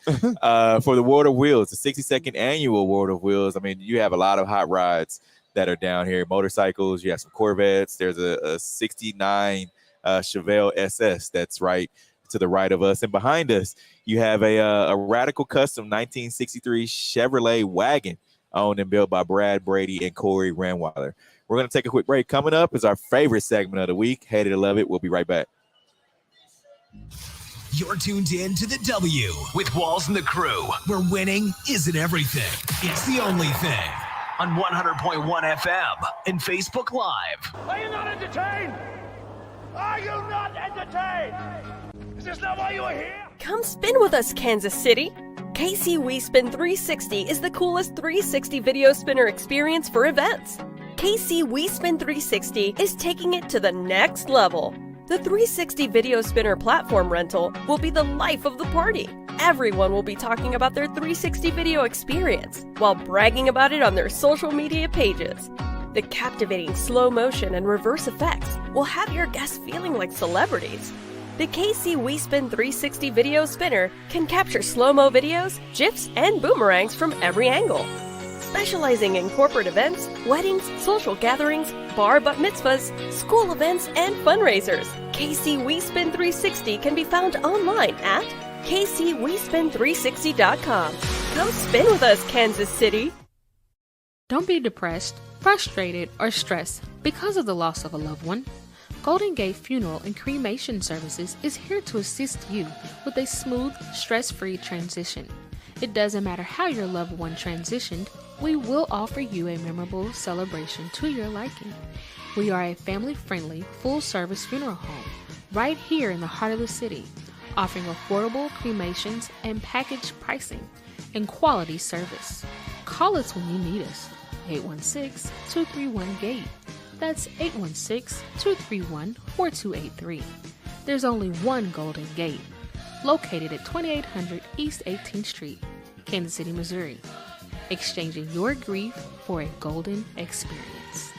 for the World of Wheels, the 62nd annual World of Wheels. I mean, you have a lot of hot rides that are down here, motorcycles. You have some Corvettes. There's a 69 Chevelle SS that's right to the right of us, and behind us you have a radical custom 1963 Chevrolet wagon owned and built by Brad Brady and Corey Ranweiler. We're going to take a quick break. Coming up is our favorite segment of the week. Hated to love it. We'll be right back. You're tuned in to the W with Walls and the Crew, where winning isn't everything. It's the only thing. On 100.1 FM and Facebook Live. Are you not entertained? Are you not entertained? Is this not why you are here? Come spin with us, Kansas City. KC We Spin 360 is the coolest 360 video spinner experience for events. KC We Spin 360 is taking it to the next level. The 360 video spinner platform rental will be the life of the party. Everyone will be talking about their 360 video experience while bragging about it on their social media pages. The captivating slow motion and reverse effects will have your guests feeling like celebrities. The KC WeSpin 360 video spinner can capture slow-mo videos, GIFs, and boomerangs from every angle. Specializing in corporate events, weddings, social gatherings, bar bat mitzvahs, school events, and fundraisers, KC WeSpin 360 can be found online at kcwespin360.com. Go spin with us, Kansas City! Don't be depressed, frustrated, or stressed because of the loss of a loved one. Golden Gate Funeral and Cremation Services is here to assist you with a smooth, stress-free transition. It doesn't matter how your loved one transitioned, we will offer you a memorable celebration to your liking. We are a family-friendly, full-service funeral home right here in the heart of the city, offering affordable cremations and package pricing and quality service. Call us when you need us. 816-231-GATE. That's 816-231-4283. There's only one Golden Gate, located at 2800 East 18th Street, Kansas City, Missouri. Exchanging your grief for a golden experience.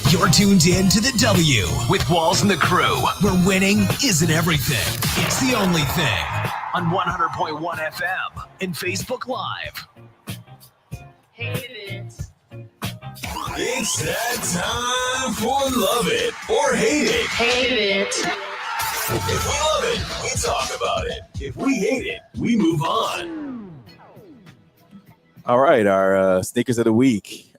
You're tuned in to the W with Walls and the Crew, where winning isn't everything. It's the only thing. On 100.1 FM and Facebook Live. It's that time for Love It or Hate It. Hate it. If we love it, we talk about it. If we hate it, we move on. All right, our sneakers of the week.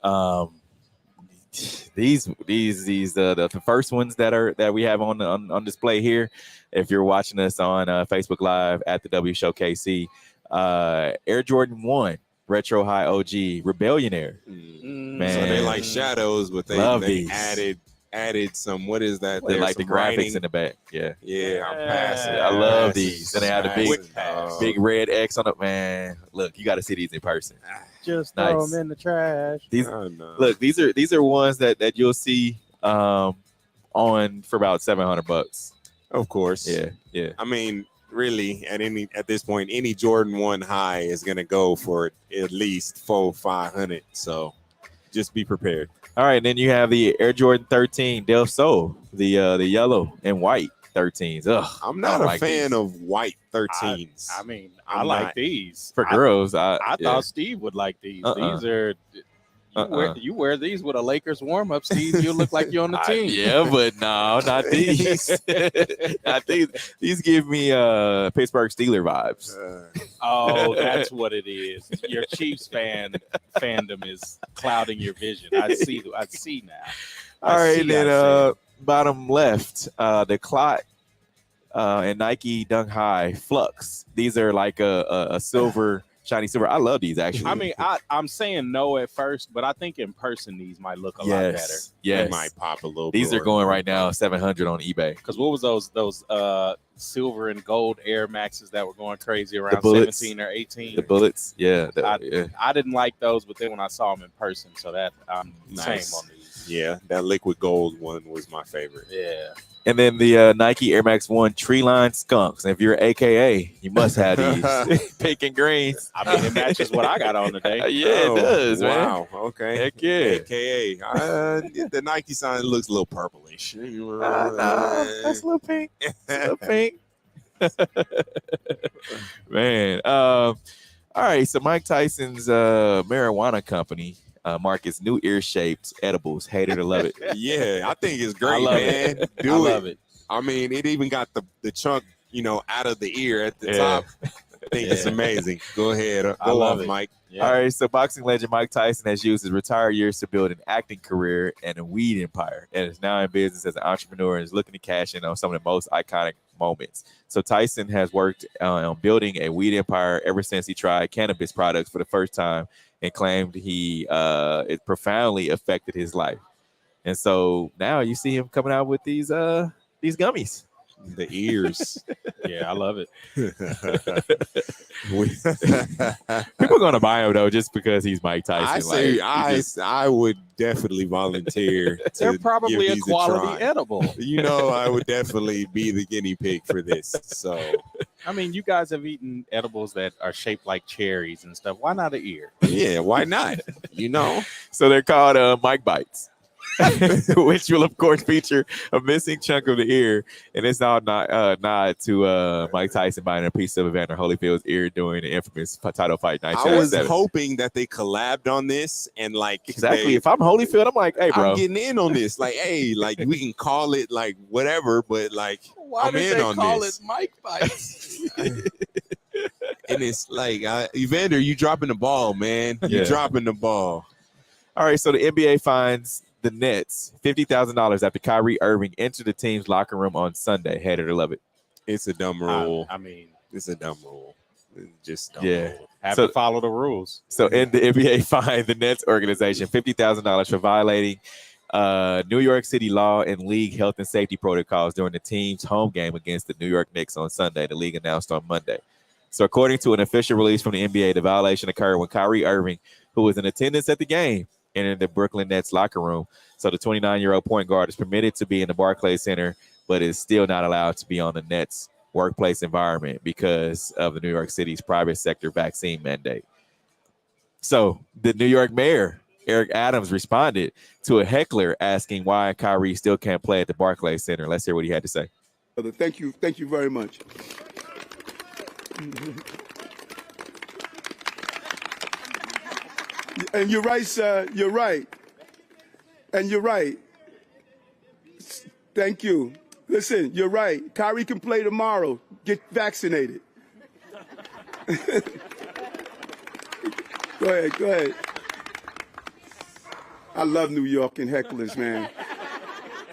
These the first ones that we have on display here. If you're watching us on Facebook Live at the W Show KC, Air Jordan 1 Retro High OG Rebellionaire. Man, so they like shadows, but they added some. What is that? They like the graphics writing in the back. Yeah, I'm passing. I love these. And they have the Passing. big red X on it. Man, look, you got to see these in person. Just Nice. throw them in the trash. These Oh, no. look, these are ones that you'll see on for about $700. Of course. Yeah. I mean, really, at this point, any Jordan 1 high is gonna go for at least 400-500. So just be prepared. All right, and then you have the Air Jordan 13 Del Sol, the yellow and white 13s. Ugh, I'm not a fan of white 13s. I mean, I'm I like not. these. for girls. I yeah. thought Steve would like these. Uh-uh. These are you wear these with a Lakers warm up, Steve. You look like you're on the team. Yeah, but no, not these. I think these give me Pittsburgh Steeler vibes. Oh, that's what it is. Your Chiefs fandom is clouding your vision. I see now. All right, then bottom left, the Clot and Nike Dunk High Flux. These are like a silver, shiny silver. I love these actually. I mean, I'm saying no at first, but I think in person these might look a lot better. Yes, They might pop a little. These are going right now $700 on eBay. Because what was those silver and gold Air Maxes that were going crazy around Bullets. 17 or 18? The bullets, yeah. I didn't like those, but then when I saw them in person, so that I'm Nice. same on these. Yeah, that liquid gold one was my favorite. Yeah. And then the Nike Air Max 1 Tree Line Skunks. And if you're AKA, you must have these pink and greens. I mean, it matches what I got on today. Yeah, it does, man. Wow. Okay. Heck yeah. AKA. The Nike sign looks a little purplish. That's a little pink. A little pink. Man. All right. So Mike Tyson's marijuana company markets new ear-shaped edibles. Hate it or love it. Yeah, I think it's great, I love man. it. Do I it. love it. I mean, it even got the chunk, out of the ear at the Yeah. top. I think it's amazing. Go ahead. I Go love off, it. Mike. Yeah. All right, so boxing legend Mike Tyson has used his retired years to build an acting career and a weed empire, and is now in business as an entrepreneur and is looking to cash in on some of the most iconic moments. So Tyson has worked on building a weed empire ever since he tried cannabis products for the first time and claimed it profoundly affected his life. And so now you see him coming out with these gummies. The ears. Yeah, I love it. People are gonna buy him though just because he's Mike Tyson. I would definitely volunteer. They're to probably give a these quality try. edible. I would definitely be the guinea pig for this. So I mean, you guys have eaten edibles that are shaped like cherries and stuff. Why not an ear? yeah, why not? So they're called Mike Bites. which will of course feature a missing chunk of the ear, and it's all nod to Mike Tyson buying a piece of Evander Holyfield's ear during the infamous title fight I was 1997. hoping that they collabed on this and like Exactly. If I'm Holyfield, I'm like, hey, bro, I'm getting in on this. Like, hey, like we can call it like whatever, but like Why I'm did in they on call this. it Mike fights? And it's like, Evander, you dropping the ball, man. You Yeah. dropping the ball. All right, so the NBA finds the Nets $50,000 after Kyrie Irving entered the team's locker room on Sunday. Hate it or love it. It's a dumb rule. I mean, It's a dumb rule. It's just dumb Yeah. rule. have So- to follow the rules. So in the NBA fined the Nets organization $50,000 for violating New York City law and league health and safety protocols during the team's home game against the New York Knicks on Sunday, the league announced on Monday. So according to an official release from the NBA, the violation occurred when Kyrie Irving, who was in attendance at the game, entered the Brooklyn Nets locker room. So the 29-year-old point guard is permitted to be in the Barclays Center, but is still not allowed to be on the Nets workplace environment because of the New York City's private sector vaccine mandate. So the New York mayor, Eric Adams, responded to a heckler asking why Kyrie still can't play at the Barclays Center. Let's hear what he had to say. Thank you very much. And you're right, sir. You're right. And you're right. Thank you. Listen, you're right. Kyrie can play tomorrow. Get vaccinated. Go ahead. I love New York and hecklers, man.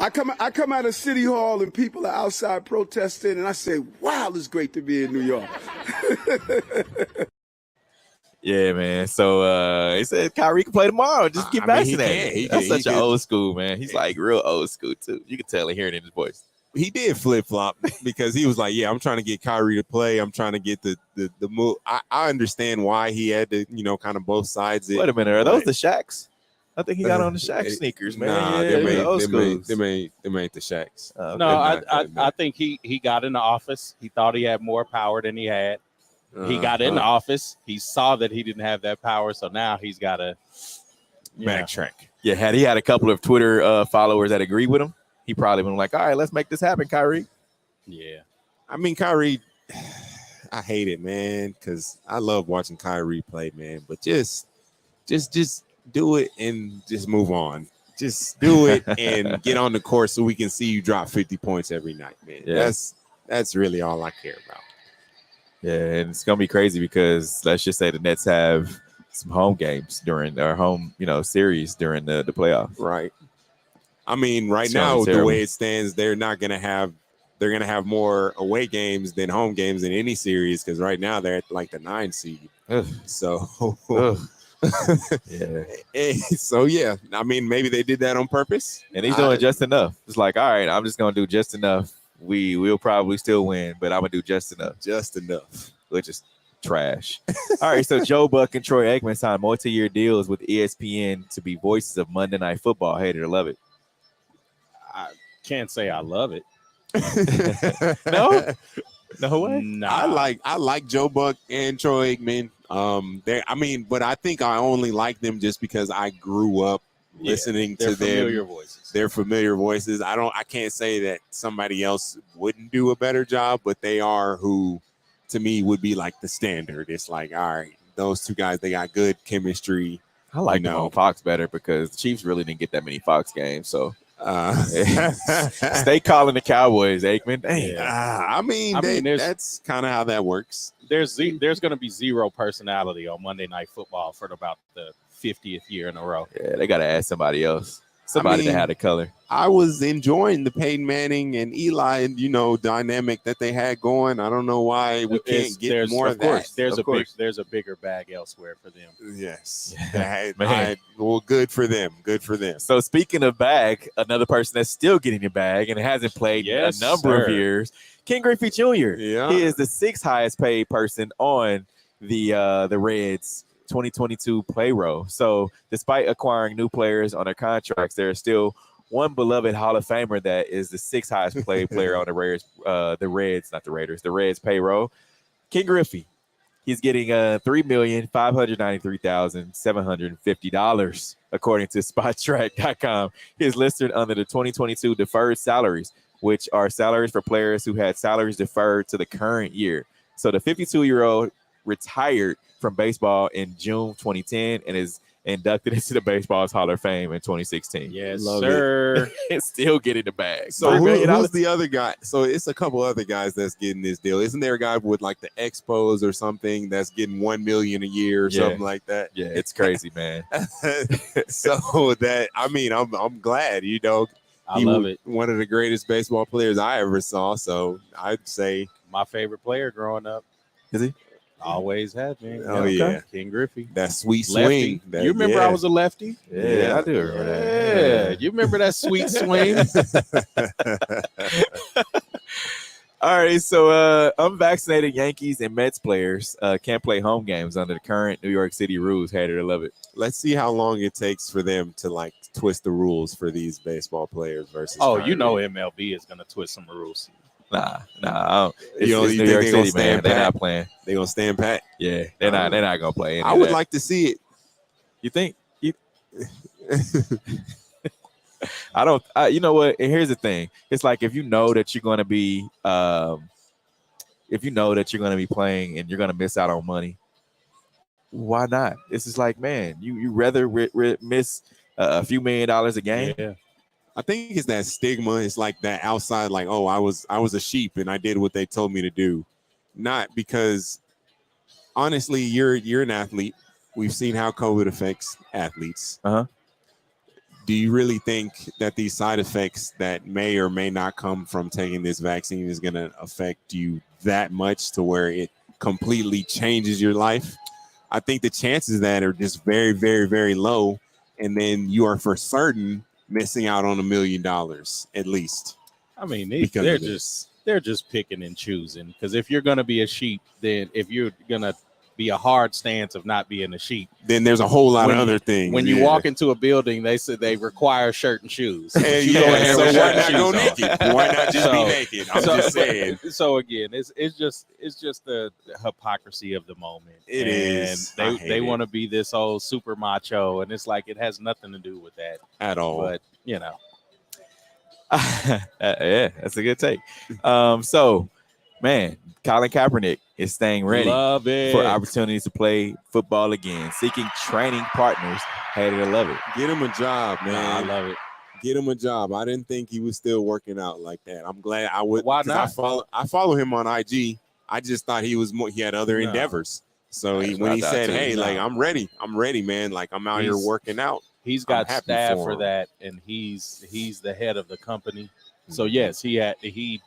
I come out of City Hall and people are outside protesting, and I say, wow, it's great to be in New York. Yeah, man. So he said Kyrie can play tomorrow. Just get vaccinated. That's such an old school, man. He's like real old school, too. You can tell and hear it in his voice. He did flip-flop because he was like, yeah, I'm trying to get Kyrie to play. I'm trying to get the move. I understand why he had to, kind of both sides. Wait a minute. Are those the Shaqs? I think he got on the Shaq sneakers, man. Nah, yeah, they made the Shaqs. No, I think he got in the office. He thought he had more power than he had. He got in the office. He saw that he didn't have that power, so now he's got to backtrack. Yeah, had he had a couple of Twitter followers that agree with him, he probably been like, all right, let's make this happen, Kyrie. Yeah. I mean, Kyrie, I hate it, man, because I love watching Kyrie play, man. But just do it and just move on. Just do it and get on the court so we can see you drop 50 points every night, man. Yeah. That's really all I care about. Yeah, and it's gonna be crazy because let's just say the Nets have some home games during their home, series during the playoffs. Right. I mean, right It's now, terrible. the way it stands, they're gonna have more away games than home games in any series because right now they're at like the 9 seed. Ugh. So Ugh. Yeah. So yeah, I mean, maybe they did that on purpose, And he's doing just enough. It's like, all right, I'm just gonna do just enough. We'll probably still win, but I'm gonna do just enough, which is trash. All right, so Joe Buck and Troy Aikman signed multi-year deals with ESPN to be voices of Monday Night Football. Hate it or love it. I can't say I love it. No way. Nah. I like Joe Buck and Troy Aikman. But I think I only like them just because I grew up listening to familiar voices. They're familiar voices. I can't say that somebody else wouldn't do a better job, but they are who to me would be like the standard. It's like, all right, those two guys, they got good chemistry. I like them on Fox better because the Chiefs really didn't get that many Fox games. So stay calling the Cowboys, Aikman. Dang. That's kind of how that works. There's going to be zero personality on Monday Night Football for about the 50th year in a row. Yeah, they got to add somebody else. Somebody that had a color. I was enjoying the Peyton Manning and Eli, dynamic that they had going. I don't know why we can't get more of that. There's a bigger bag elsewhere for them. Yes. Good for them. Good for them. So speaking of bag, another person that's still getting a bag and hasn't played a number of years, Ken Griffey Jr. Yeah. He is the 6th highest paid person on the Reds 2022 payroll. So despite acquiring new players on their contracts, there is still one beloved Hall of Famer that is the 6th highest paid player on the Reds payroll. Ken Griffey, He's getting $3,593,750 according to SpotTrack.com. He's listed under the 2022 deferred salaries, which are salaries for players who had salaries deferred to the current year. So the 52-year-old retired from baseball in June 2010 and is inducted into the Baseball's Hall of Fame in 2016. Yes, Love sir. It's still getting the bag. So who's the other guy? So it's a couple other guys that's getting this deal. Isn't there a guy with like the Expos or something that's getting $1 million a year or something like that? Yeah, it's crazy, man. So that I'm glad, I he love was it. one of the greatest baseball players I ever saw. So I'd say My favorite player growing up. Is he? Always had been. Oh, yeah. King Griffey. that sweet Lefty. swing. That, You remember I was a lefty? Yeah, I do remember that. Yeah. You remember that sweet swing? All right, so unvaccinated Yankees and Mets players can't play home games under the current New York City rules. Hate it or love it. Let's see how long it takes for them to like twist the rules for these baseball players versus. Oh, you know MLB is going to twist some rules. Nah, I don't. It's, You it's think New York they gonna City, man. stand They're pat? not playing. They gonna stand pat. Yeah, they're not gonna play. Any I of would that. like to see it. You think? I don't. You know what? And here's the thing. It's like if you know that you're gonna be, playing and you're gonna miss out on money, why not? It's just like, man, you rather miss a few $1 million a game. Yeah. I think it's that stigma. It's like that outside, like, oh, I was a sheep and I did what they told me to do. Not because, honestly, you're an athlete. We've seen how COVID affects athletes. Uh-huh. Do you really think that these side effects that may or may not come from taking this vaccine is going to affect you that much to where it completely changes your life? I think the chances of that are just very, very, very low. And then you are for certain missing out on $1 million at least. I mean, Because they're of this. just picking and choosing. Because if you're going to be a sheep, then if you're going to be a hard stance of not being a sheep, Then there's a whole lot of other things. when you yeah. walk into a building, they said they require shirt and shoes. And You go in there so with why shirt not and go shoes on. naked? Why not just be naked? I'm just saying. So again, it's just the hypocrisy of the moment. It and is. I hate They it. want to be this old super macho, and it's like it has nothing to do with that At all. But yeah, that's a good take. So, man, Colin Kaepernick is staying ready love it for opportunities to play football again, seeking training partners. Hate it or love it. Get him a job, man. Nah, I love it. Get him a job. I didn't think he was still working out like that. I'm glad I would. Why 'cause not? I follow him on IG. I just thought he was more. He had other No. endeavors. So That's when what he I thought said, too. "Hey, No. like I'm ready, man. Like I'm out here He's- working out." He's I'm got happy staff for for him. that, and he's the head of the company. So yes, he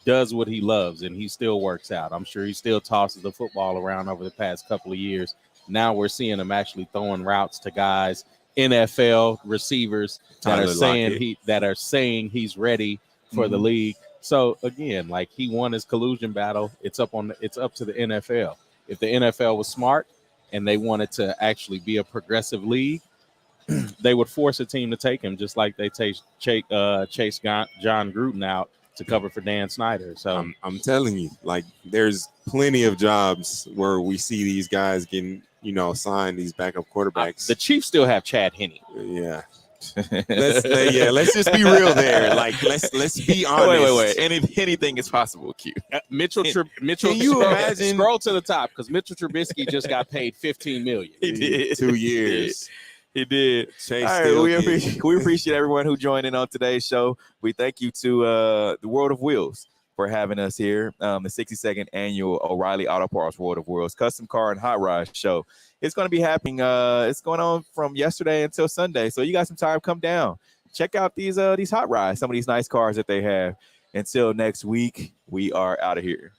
does what he loves, and he still works out. I'm sure he still tosses the football around over the past couple of years. Now we're seeing him actually throwing routes to guys, NFL receivers that Tyler are saying he's ready for the league. So again, like he won his collusion battle. It's up to the NFL. If the NFL was smart and they wanted to actually be a progressive league, they would force a team to take him, just like they chase John Gruden out to cover for Dan Snyder. So I'm telling you, like there's plenty of jobs where we see these guys getting, signed, these backup quarterbacks. the Chiefs still have Chad Henne. Yeah. Let's just be real there. Like let's be honest. Wait. Anything is possible, Q. Mitchell. Can you imagine? Scroll to the top because Mitchell Trubisky just got paid $15 million. He did. 2 years. He did. Chase All right, still we getting- appreciate everyone who joined in on today's show. We thank you to the World of Wheels for having us here. The 62nd annual O'Reilly Auto Parts World of Wheels Custom Car and Hot Rod Show. It's going to be happening. It's going on from yesterday until Sunday. So you got some time. Come down. Check out these hot rods. Some of these nice cars that they have. Until next week, we are out of here.